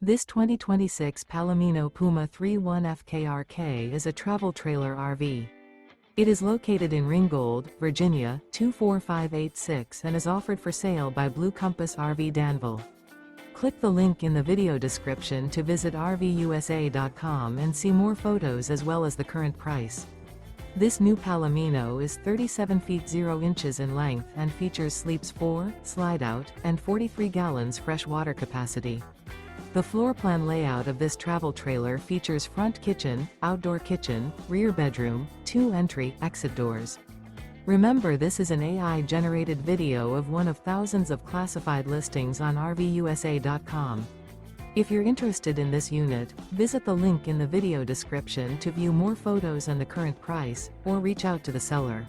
This 2026 Palomino Puma 31 FKRK is a travel trailer RV. It is located in Ringgold, Virginia, 24586 and is offered for sale by Blue Compass RV Danville. Click the link in the video description to visit RVUSA.com and see more photos as well as the current price. This new Palomino is 37 feet 0 inches in length and features sleeps 4, Slideout, and 43 gallons fresh water capacity. The floor plan layout of this travel trailer features front kitchen, outdoor kitchen, rear bedroom, 2 entry/exit doors. Remember, this is an AI-generated video of one of thousands of classified listings on RVUSA.com. If you're interested in this unit, visit the link in the video description to view more photos and the current price, or reach out to the seller.